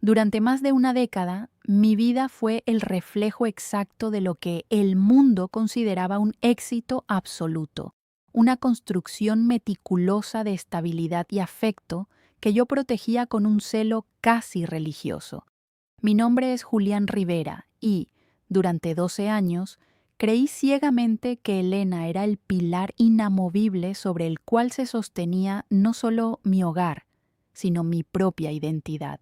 Durante más de una década, mi vida fue el reflejo exacto de lo que el mundo consideraba un éxito absoluto, una construcción meticulosa de estabilidad y afecto que yo protegía con un celo casi religioso. Mi nombre es Julián Rivera y, durante 12 años, creí ciegamente que Elena era el pilar inamovible sobre el cual se sostenía no solo mi hogar, sino mi propia identidad.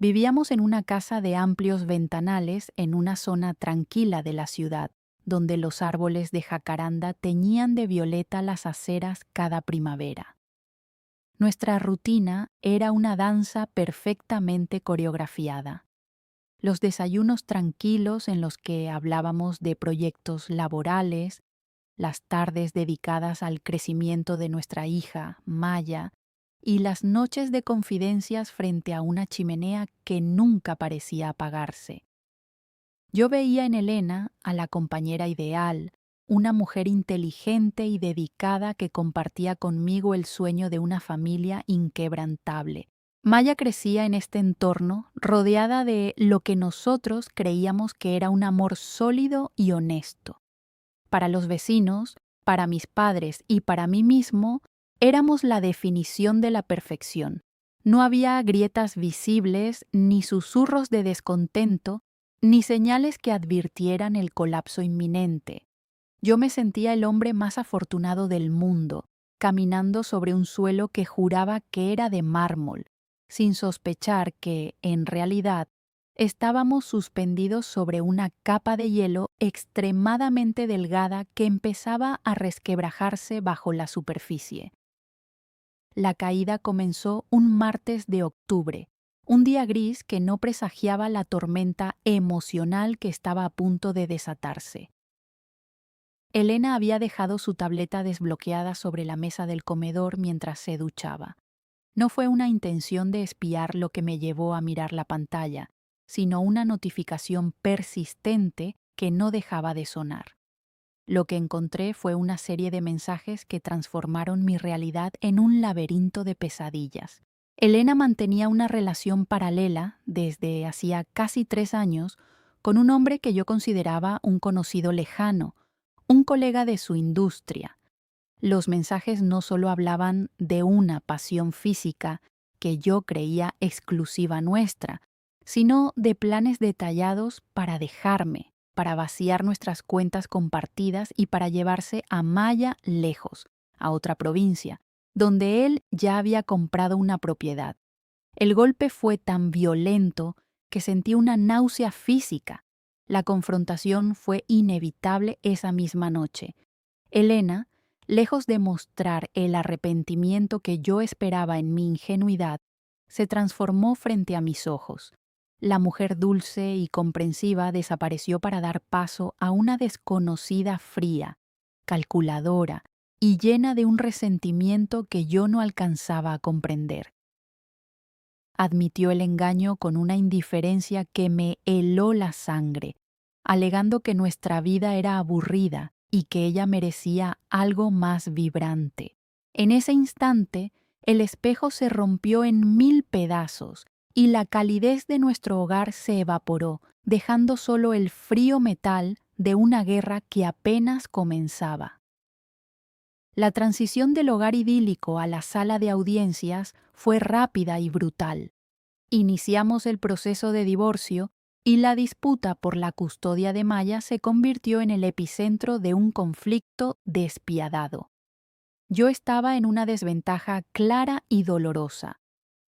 Vivíamos en una casa de amplios ventanales en una zona tranquila de la ciudad, donde los árboles de jacaranda teñían de violeta las aceras cada primavera. Nuestra rutina era una danza perfectamente coreografiada. Los desayunos tranquilos en los que hablábamos de proyectos laborales, las tardes dedicadas al crecimiento de nuestra hija, Maya, y las noches de confidencias frente a una chimenea que nunca parecía apagarse. Yo veía en Elena a la compañera ideal, una mujer inteligente y dedicada que compartía conmigo el sueño de una familia inquebrantable. Maya crecía en este entorno rodeada de lo que nosotros creíamos que era un amor sólido y honesto. Para los vecinos, para mis padres y para mí mismo, éramos la definición de la perfección. No había grietas visibles, ni susurros de descontento, ni señales que advirtieran el colapso inminente. Yo me sentía el hombre más afortunado del mundo, caminando sobre un suelo que juraba que era de mármol, sin sospechar que, en realidad, estábamos suspendidos sobre una capa de hielo extremadamente delgada que empezaba a resquebrajarse bajo la superficie. La caída comenzó un martes de octubre, un día gris que no presagiaba la tormenta emocional que estaba a punto de desatarse. Elena había dejado su tableta desbloqueada sobre la mesa del comedor mientras se duchaba. No fue una intención de espiar lo que me llevó a mirar la pantalla, sino una notificación persistente que no dejaba de sonar. Lo que encontré fue una serie de mensajes que transformaron mi realidad en un laberinto de pesadillas. Elena mantenía una relación paralela desde hacía casi 3 años con un hombre que yo consideraba un conocido lejano, un colega de su industria. Los mensajes no solo hablaban de una pasión física que yo creía exclusiva nuestra, sino de planes detallados para dejarme, para vaciar nuestras cuentas compartidas y para llevarse a Maya lejos, a otra provincia, donde él ya había comprado una propiedad. El golpe fue tan violento que sentí una náusea física. La confrontación fue inevitable esa misma noche. Elena, lejos de mostrar el arrepentimiento que yo esperaba en mi ingenuidad, se transformó frente a mis ojos. La mujer dulce y comprensiva desapareció para dar paso a una desconocida fría, calculadora y llena de un resentimiento que yo no alcanzaba a comprender. Admitió el engaño con una indiferencia que me heló la sangre, alegando que nuestra vida era aburrida y que ella merecía algo más vibrante. En ese instante, el espejo se rompió en 1000 pedazos y la calidez de nuestro hogar se evaporó, dejando solo el frío metal de una guerra que apenas comenzaba. La transición del hogar idílico a la sala de audiencias fue rápida y brutal. Iniciamos el proceso de divorcio y la disputa por la custodia de Maya se convirtió en el epicentro de un conflicto despiadado. Yo estaba en una desventaja clara y dolorosa.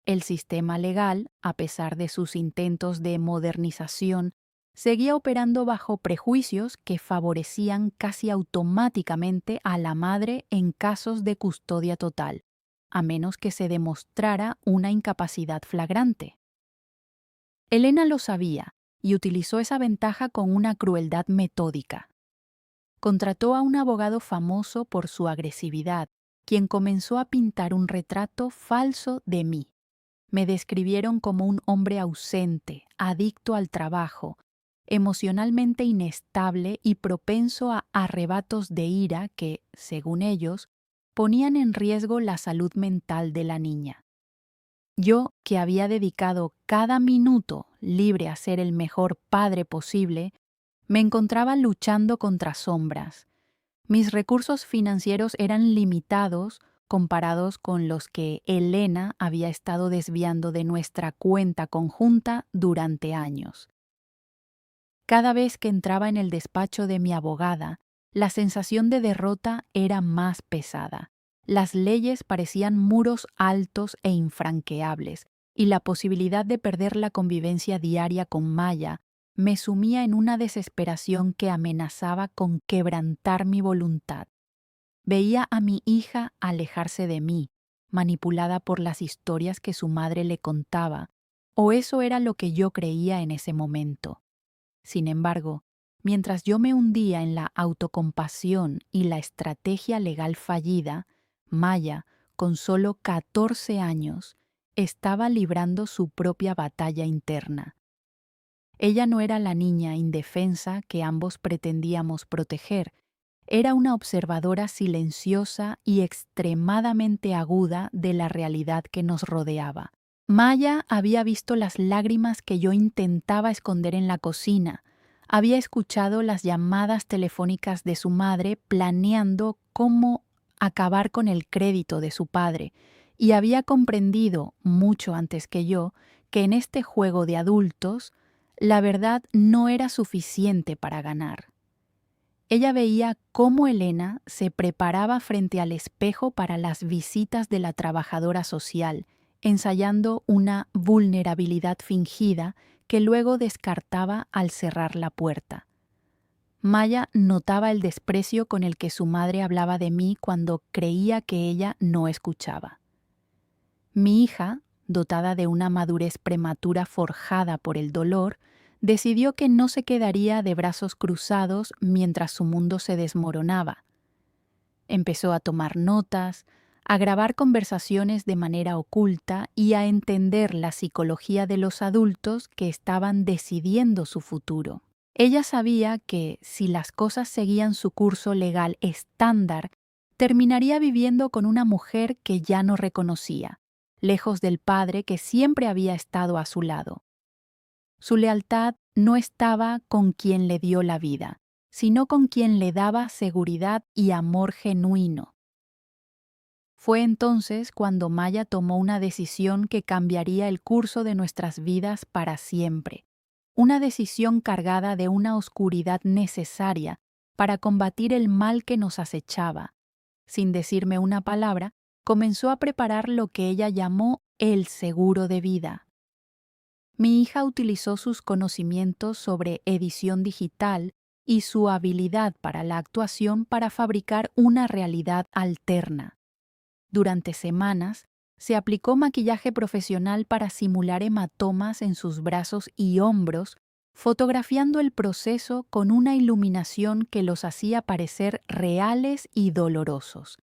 El sistema legal, a pesar de sus intentos de modernización, seguía operando bajo prejuicios que favorecían casi automáticamente a la madre en casos de custodia total, a menos que se demostrara una incapacidad flagrante. Elena lo sabía y utilizó esa ventaja con una crueldad metódica. Contrató a un abogado famoso por su agresividad, quien comenzó a pintar un retrato falso de mí. Me describieron como un hombre ausente, adicto al trabajo, emocionalmente inestable y propenso a arrebatos de ira que, según ellos, ponían en riesgo la salud mental de la niña. Yo, que había dedicado cada minuto libre a ser el mejor padre posible, me encontraba luchando contra sombras. Mis recursos financieros eran limitados comparados con los que Elena había estado desviando de nuestra cuenta conjunta durante años. Cada vez que entraba en el despacho de mi abogada, la sensación de derrota era más pesada. Las leyes parecían muros altos e infranqueables, y la posibilidad de perder la convivencia diaria con Maya me sumía en una desesperación que amenazaba con quebrantar mi voluntad. Veía a mi hija alejarse de mí, manipulada por las historias que su madre le contaba, o eso era lo que yo creía en ese momento. Sin embargo, mientras yo me hundía en la autocompasión y la estrategia legal fallida, Maya, con solo 14 años, estaba librando su propia batalla interna. Ella no era la niña indefensa que ambos pretendíamos proteger, era una observadora silenciosa y extremadamente aguda de la realidad que nos rodeaba. Maya había visto las lágrimas que yo intentaba esconder en la cocina, había escuchado las llamadas telefónicas de su madre planeando cómo acabar con el crédito de su padre, y había comprendido, mucho antes que yo, que en este juego de adultos, la verdad no era suficiente para ganar. Ella veía cómo Elena se preparaba frente al espejo para las visitas de la trabajadora social, ensayando una vulnerabilidad fingida que luego descartaba al cerrar la puerta. Maya notaba el desprecio con el que su madre hablaba de mí cuando creía que ella no escuchaba. Mi hija, dotada de una madurez prematura forjada por el dolor, decidió que no se quedaría de brazos cruzados mientras su mundo se desmoronaba. Empezó a tomar notas, a grabar conversaciones de manera oculta y a entender la psicología de los adultos que estaban decidiendo su futuro. Ella sabía que, si las cosas seguían su curso legal estándar, terminaría viviendo con una mujer que ya no reconocía, lejos del padre que siempre había estado a su lado. Su lealtad no estaba con quien le dio la vida, sino con quien le daba seguridad y amor genuino. Fue entonces cuando Maya tomó una decisión que cambiaría el curso de nuestras vidas para siempre, una decisión cargada de una oscuridad necesaria para combatir el mal que nos acechaba. Sin decirme una palabra, comenzó a preparar lo que ella llamó el seguro de vida. Mi hija utilizó sus conocimientos sobre edición digital y su habilidad para la actuación para fabricar una realidad alterna. Durante semanas, se aplicó maquillaje profesional para simular hematomas en sus brazos y hombros, fotografiando el proceso con una iluminación que los hacía parecer reales y dolorosos.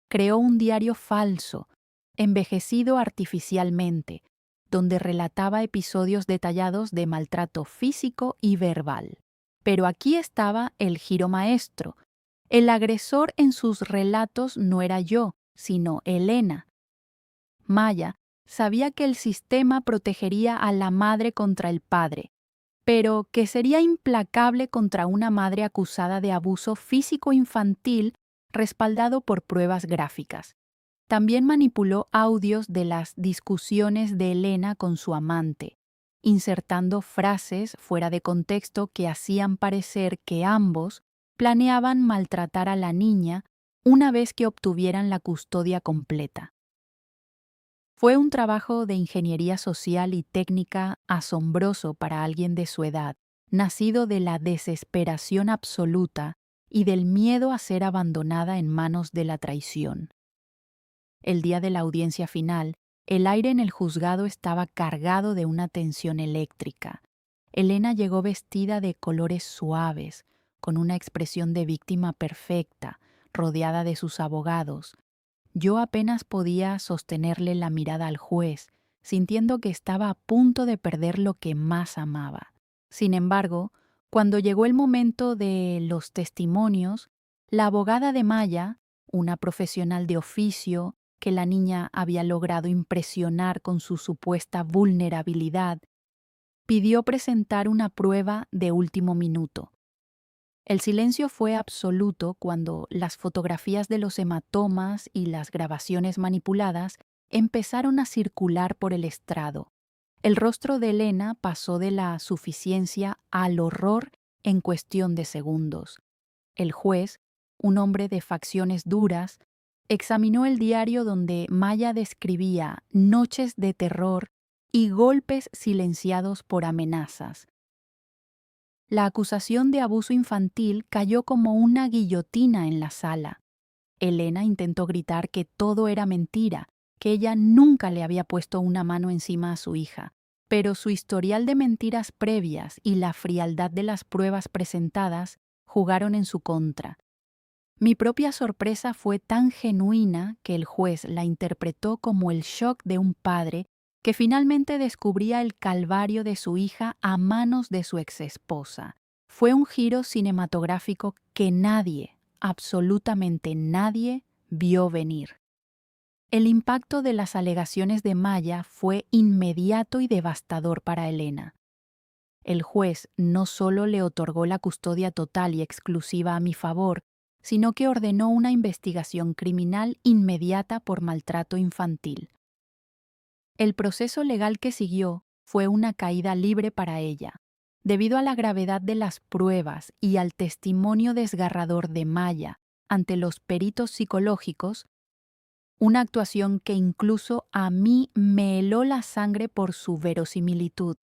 Creó un diario falso, envejecido artificialmente, donde relataba episodios detallados de maltrato físico y verbal. Pero aquí estaba el giro maestro. El agresor en sus relatos no era yo, sino Elena. Maya sabía que el sistema protegería a la madre contra el padre, pero que sería implacable contra una madre acusada de abuso físico infantil respaldado por pruebas gráficas. También manipuló audios de las discusiones de Elena con su amante, insertando frases fuera de contexto que hacían parecer que ambos planeaban maltratar a la niña una vez que obtuvieran la custodia completa. Fue un trabajo de ingeniería social y técnica asombroso para alguien de su edad, nacido de la desesperación absoluta y del miedo a ser abandonada en manos de la traición. El día de la audiencia final, el aire en el juzgado estaba cargado de una tensión eléctrica. Elena llegó vestida de colores suaves, con una expresión de víctima perfecta, rodeada de sus abogados. Yo apenas podía sostenerle la mirada al juez, sintiendo que estaba a punto de perder lo que más amaba. Sin embargo, cuando llegó el momento de los testimonios, la abogada de Maya, una profesional de oficio, que la niña había logrado impresionar con su supuesta vulnerabilidad, pidió presentar una prueba de último minuto. El silencio fue absoluto cuando las fotografías de los hematomas y las grabaciones manipuladas empezaron a circular por el estrado. El rostro de Elena pasó de la suficiencia al horror en cuestión de segundos. El juez, un hombre de facciones duras, examinó el diario donde Maya describía noches de terror y golpes silenciados por amenazas. La acusación de abuso infantil cayó como una guillotina en la sala. Elena intentó gritar que todo era mentira, que ella nunca le había puesto una mano encima a su hija, pero su historial de mentiras previas y la frialdad de las pruebas presentadas jugaron en su contra. Mi propia sorpresa fue tan genuina que el juez la interpretó como el shock de un padre que finalmente descubría el calvario de su hija a manos de su exesposa. Fue un giro cinematográfico que nadie, absolutamente nadie, vio venir. El impacto de las alegaciones de Maya fue inmediato y devastador para Elena. El juez no solo le otorgó la custodia total y exclusiva a mi favor, sino que ordenó una investigación criminal inmediata por maltrato infantil. El proceso legal que siguió fue una caída libre para ella. Debido a la gravedad de las pruebas y al testimonio desgarrador de Maya ante los peritos psicológicos, una actuación que incluso a mí me heló la sangre por su verosimilitud.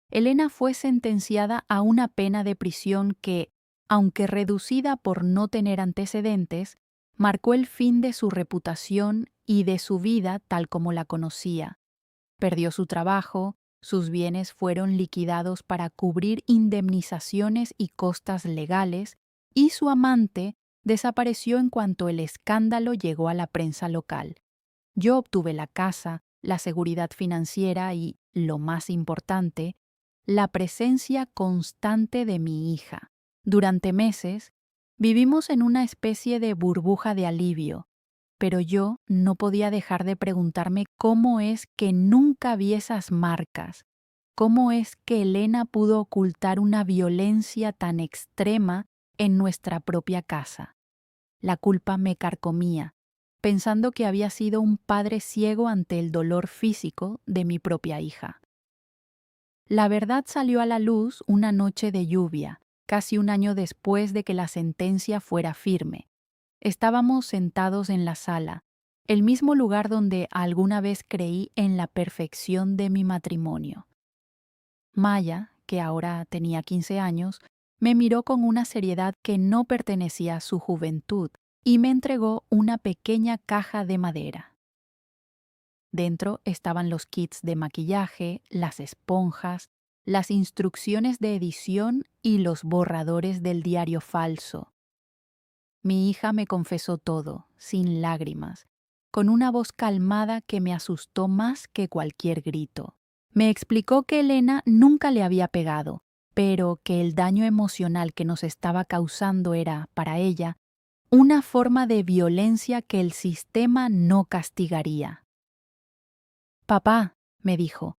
Elena fue sentenciada a una pena de prisión que, aunque reducida por no tener antecedentes, marcó el fin de su reputación y de su vida tal como la conocía. Perdió su trabajo, sus bienes fueron liquidados para cubrir indemnizaciones y costas legales, y su amante desapareció en cuanto el escándalo llegó a la prensa local. Yo obtuve la casa, la seguridad financiera y, lo más importante, la presencia constante de mi hija. Durante meses, vivimos en una especie de burbuja de alivio, pero yo no podía dejar de preguntarme cómo es que nunca vi esas marcas, cómo es que Elena pudo ocultar una violencia tan extrema en nuestra propia casa. La culpa me carcomía, pensando que había sido un padre ciego ante el dolor físico de mi propia hija. La verdad salió a la luz una noche de lluvia, casi un año después de que la sentencia fuera firme. Estábamos sentados en la sala, el mismo lugar donde alguna vez creí en la perfección de mi matrimonio. Maya, que ahora tenía 15 años, me miró con una seriedad que no pertenecía a su juventud y me entregó una pequeña caja de madera. Dentro estaban los kits de maquillaje, las esponjas, las instrucciones de edición y los borradores del diario falso. Mi hija me confesó todo, sin lágrimas, con una voz calmada que me asustó más que cualquier grito. Me explicó que Elena nunca le había pegado, pero que el daño emocional que nos estaba causando era, para ella, una forma de violencia que el sistema no castigaría. Papá, me dijo,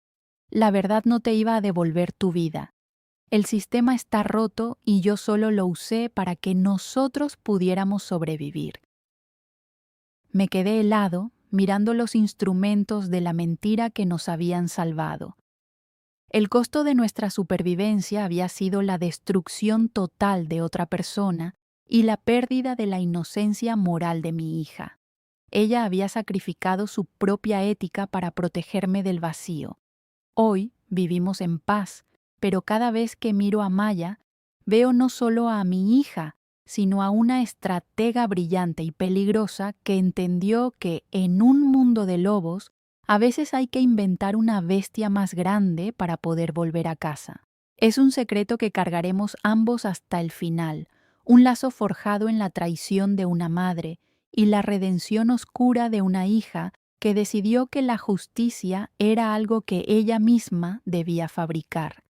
la verdad no te iba a devolver tu vida. El sistema está roto y yo solo lo usé para que nosotros pudiéramos sobrevivir. Me quedé helado mirando los instrumentos de la mentira que nos habían salvado. El costo de nuestra supervivencia había sido la destrucción total de otra persona y la pérdida de la inocencia moral de mi hija. Ella había sacrificado su propia ética para protegerme del vacío. Hoy vivimos en paz, pero cada vez que miro a Maya, veo no solo a mi hija, sino a una estratega brillante y peligrosa que entendió que en un mundo de lobos, a veces hay que inventar una bestia más grande para poder volver a casa. Es un secreto que cargaremos ambos hasta el final, un lazo forjado en la traición de una madre y la redención oscura de una hija que decidió que la justicia era algo que ella misma debía fabricar.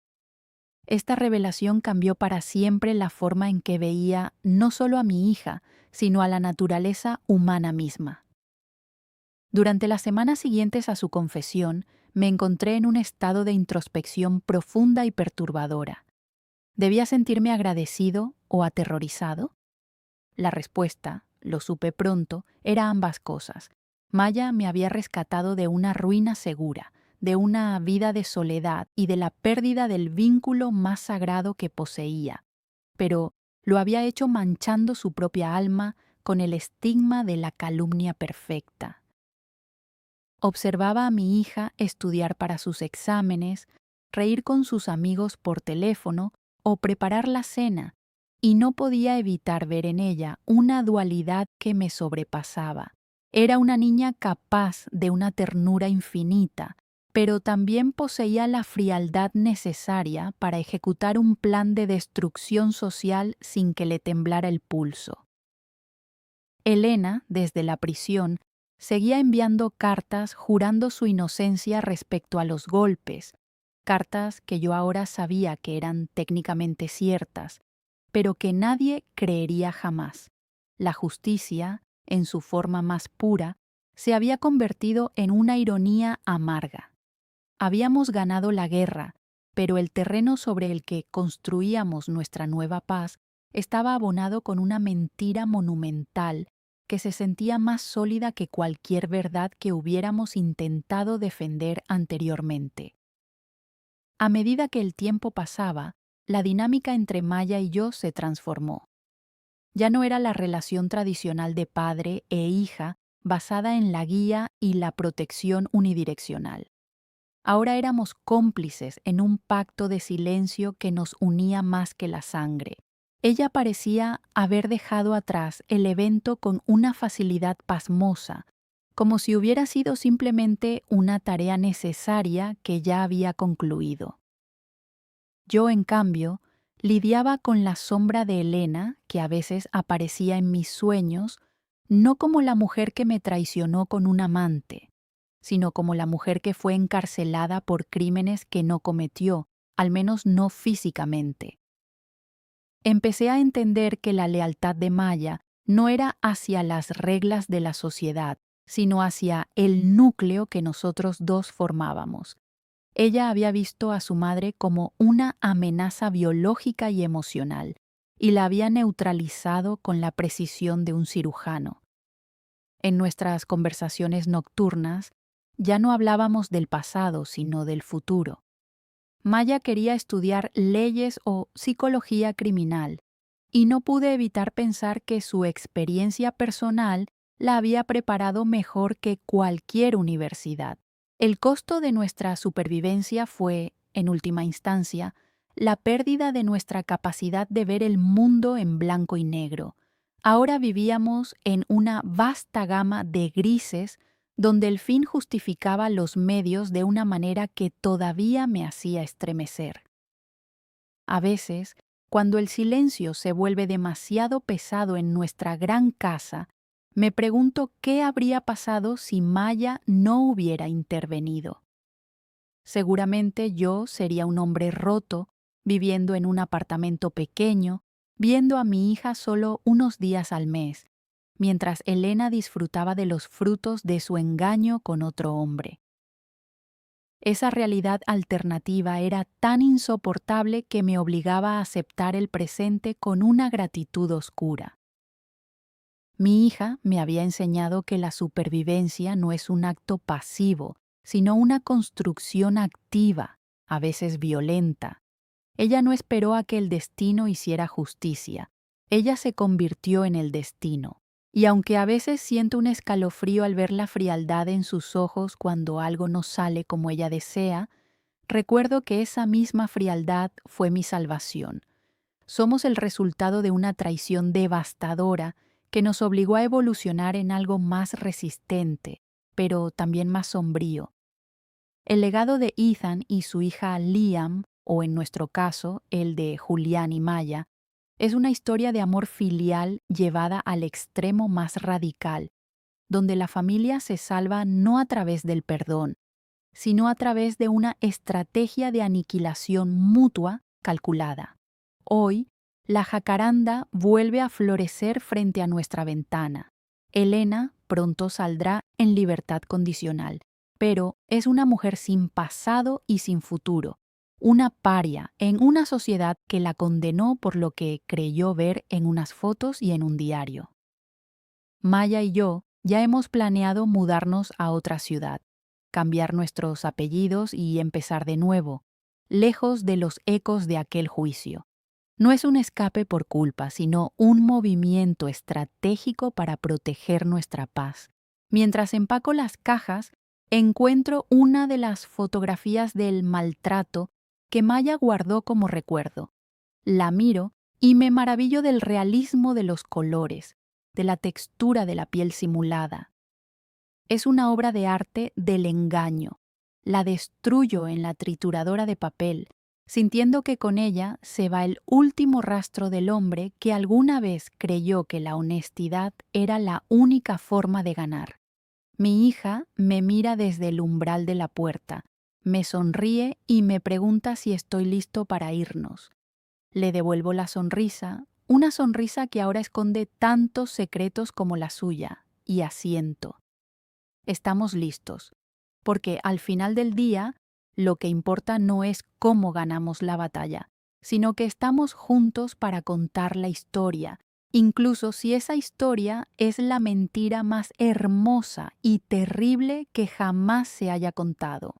Esta revelación cambió para siempre la forma en que veía no solo a mi hija, sino a la naturaleza humana misma. Durante las semanas siguientes a su confesión, me encontré en un estado de introspección profunda y perturbadora. ¿Debía sentirme agradecido o aterrorizado? La respuesta, lo supe pronto, era ambas cosas. Maya me había rescatado de una ruina segura, de una vida de soledad y de la pérdida del vínculo más sagrado que poseía, pero lo había hecho manchando su propia alma con el estigma de la calumnia perfecta. Observaba a mi hija estudiar para sus exámenes, reír con sus amigos por teléfono o preparar la cena, y no podía evitar ver en ella una dualidad que me sobrepasaba. Era una niña capaz de una ternura infinita, pero también poseía la frialdad necesaria para ejecutar un plan de destrucción social sin que le temblara el pulso. Elena, desde la prisión, seguía enviando cartas jurando su inocencia respecto a los golpes, cartas que yo ahora sabía que eran técnicamente ciertas, pero que nadie creería jamás. La justicia, en su forma más pura, se había convertido en una ironía amarga. Habíamos ganado la guerra, pero el terreno sobre el que construíamos nuestra nueva paz estaba abonado con una mentira monumental que se sentía más sólida que cualquier verdad que hubiéramos intentado defender anteriormente. A medida que el tiempo pasaba, la dinámica entre Maya y yo se transformó. Ya no era la relación tradicional de padre e hija basada en la guía y la protección unidireccional. Ahora éramos cómplices en un pacto de silencio que nos unía más que la sangre. Ella parecía haber dejado atrás el evento con una facilidad pasmosa, como si hubiera sido simplemente una tarea necesaria que ya había concluido. Yo, en cambio, lidiaba con la sombra de Elena, que a veces aparecía en mis sueños, no como la mujer que me traicionó con un amante, sino como la mujer que fue encarcelada por crímenes que no cometió, al menos no físicamente. Empecé a entender que la lealtad de Maya no era hacia las reglas de la sociedad, sino hacia el núcleo que nosotros dos formábamos. Ella había visto a su madre como una amenaza biológica y emocional, y la había neutralizado con la precisión de un cirujano. En nuestras conversaciones nocturnas, ya no hablábamos del pasado, sino del futuro. Maya quería estudiar leyes o psicología criminal, y no pude evitar pensar que su experiencia personal la había preparado mejor que cualquier universidad. El costo de nuestra supervivencia fue, en última instancia, la pérdida de nuestra capacidad de ver el mundo en blanco y negro. Ahora vivíamos en una vasta gama de grises donde el fin justificaba los medios de una manera que todavía me hacía estremecer. A veces, cuando el silencio se vuelve demasiado pesado en nuestra gran casa, me pregunto qué habría pasado si Maya no hubiera intervenido. Seguramente yo sería un hombre roto, viviendo en un apartamento pequeño, viendo a mi hija solo unos días al mes, mientras Elena disfrutaba de los frutos de su engaño con otro hombre. Esa realidad alternativa era tan insoportable que me obligaba a aceptar el presente con una gratitud oscura. Mi hija me había enseñado que la supervivencia no es un acto pasivo, sino una construcción activa, a veces violenta. Ella no esperó a que el destino hiciera justicia. Ella se convirtió en el destino. Y aunque a veces siento un escalofrío al ver la frialdad en sus ojos cuando algo no sale como ella desea, recuerdo que esa misma frialdad fue mi salvación. Somos el resultado de una traición devastadora que nos obligó a evolucionar en algo más resistente, pero también más sombrío. El legado de Ethan y su hija Liam, o en nuestro caso, el de Julián y Maya, es una historia de amor filial llevada al extremo más radical, donde la familia se salva no a través del perdón, sino a través de una estrategia de aniquilación mutua calculada. Hoy, la jacaranda vuelve a florecer frente a nuestra ventana. Elena, pronto saldrá en libertad condicional, pero es una mujer sin pasado y sin futuro, una paria en una sociedad que la condenó por lo que creyó ver en unas fotos y en un diario. Maya y yo ya hemos planeado mudarnos a otra ciudad, cambiar nuestros apellidos y empezar de nuevo, lejos de los ecos de aquel juicio. No es un escape por culpa, sino un movimiento estratégico para proteger nuestra paz. Mientras empaco las cajas, encuentro una de las fotografías del maltrato que Maya guardó como recuerdo. La miro y me maravillo del realismo de los colores, de la textura de la piel simulada. Es una obra de arte del engaño. La destruyo en la trituradora de papel, sintiendo que con ella se va el último rastro del hombre que alguna vez creyó que la honestidad era la única forma de ganar. Mi hija me mira desde el umbral de la puerta, me sonríe y me pregunta si estoy listo para irnos. Le devuelvo la sonrisa, una sonrisa que ahora esconde tantos secretos como la suya, y asiento. Estamos listos, porque al final del día lo que importa no es cómo ganamos la batalla, sino que estamos juntos para contar la historia, incluso si esa historia es la mentira más hermosa y terrible que jamás se haya contado.